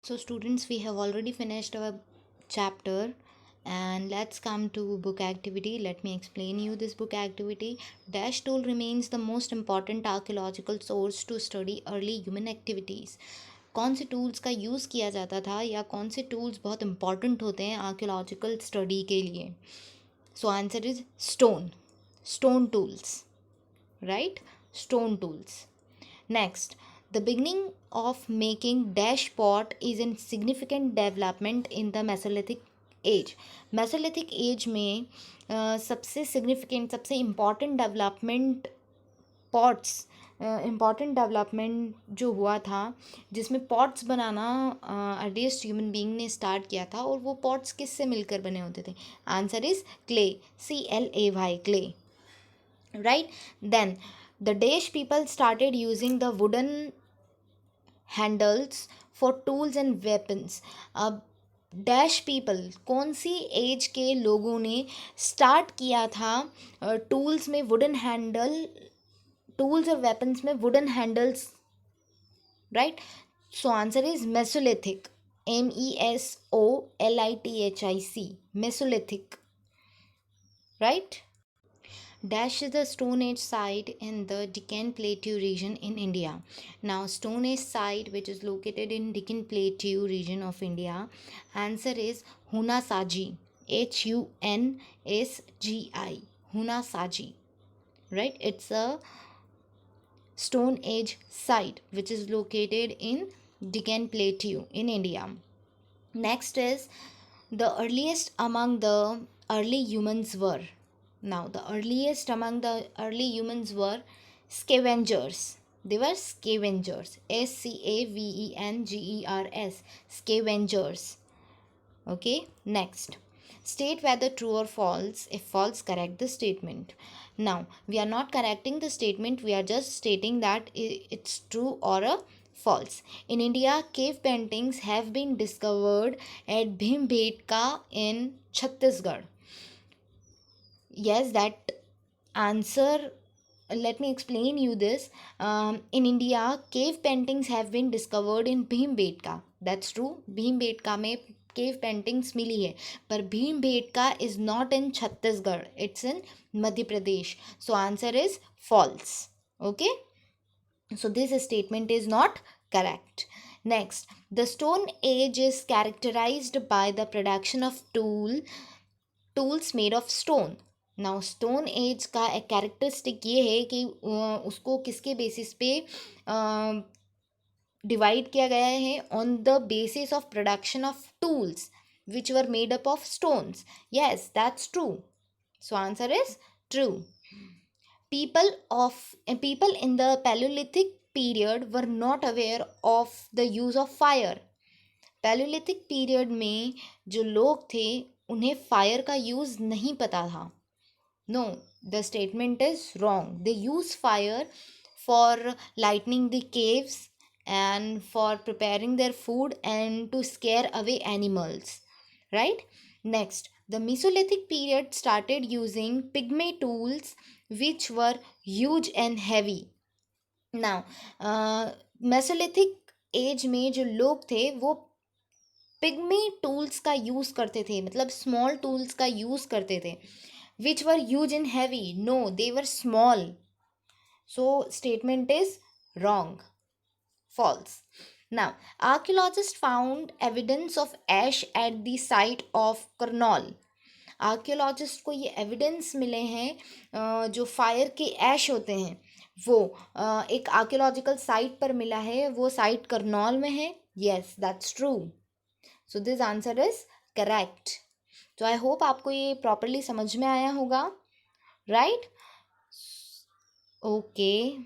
So students, we have already finished our chapter and let's come to book activity. Let me explain you this book activity. Dash tool remains the most important archaeological source to study early human activities. कौन से tools का use किया जाता था या कौन से tools बहुत इंपॉर्टेंट होते हैं आर्कियोलॉजिकल स्टडी के लिए? So answer is stone tools, right? Stone tools. Next, the beginning of making dash pot is a significant development in the Mesolithic age. Mesolithic age में सबसे significant, सबसे important development pots, important development जो हुआ था जिसमें pots बनाना earliest human being ने start किया था, और वो पॉट्स किससे मिलकर बने होते थे? Answer is clay, CLAY, clay, right? Then the Dash people started using the wooden handles for tools and weapons. अब डैश पीपल, कौन सी एज के लोगों ने स्टार्ट किया था टूल्स में वुडन हैंडल, टूल्स और वेपन्स में wooden handles, right? So answer is Mesolithic, MESOLITHIC, Mesolithic, right? Dash is the Stone Age site in the Deccan Plateau region in India. Now, Stone Age site which is located in Deccan Plateau region of India. Answer is Hunasaji, HUNSGI, Hunasaji. Right? It's a Stone Age site which is located in Deccan Plateau in India. Next is the earliest among the early humans were. Now, the earliest among the early humans were scavengers. They were scavengers. SCAVENGERS. Scavengers. Okay. Next. State whether true or false. If false, correct the statement. Now, we are not correcting the statement. We are just stating that it's true or a false. In India, cave paintings have been discovered at Bhimbetka in Chhattisgarh. Yes, that answer, let me explain you this. In India, cave paintings have been discovered in Bhimbetka. That's true. Bhimbetka में cave paintings मिली है, पर Bhimbetka is not in Chhattisgarh. It's in Madhya Pradesh. So answer is false. Okay. So this statement is not correct. Next, the Stone Age is characterized by the production of tools made of stone. Now stone age का एक characteristic ये है कि उसको किसके basis पे divide किया गया है? On the basis of production of tools which were made up of stones. Yes, that's true. So answer is true. People in the Paleolithic period were not aware of the use of fire. Paleolithic period में जो लोग थे उन्हें fire का use नहीं पता था. No, the statement is wrong. They use fire for lighting the caves and for preparing their food and to scare away animals. Right? Next, the Mesolithic period started using pygmy tools which were huge and heavy. Now, Mesolithic age में जो लोग थे वो pygmy tools का use करते थे, मतलब small tools का यूज़ करते थे. Which were huge and heavy? No, they were small. So statement is wrong. False. Now, archaeologists found evidence of ash at the site of Karnal. Archaeologist को ये evidence मिले हैं जो फायर के ऐश होते हैं वो एक आर्कियोलॉजिकल साइट पर मिला है. वो साइट करनौल में है. Yes, that's true. So this answer is correct. तो आई होप आपको ये प्रॉपरली समझ में आया होगा, राइट? ओके.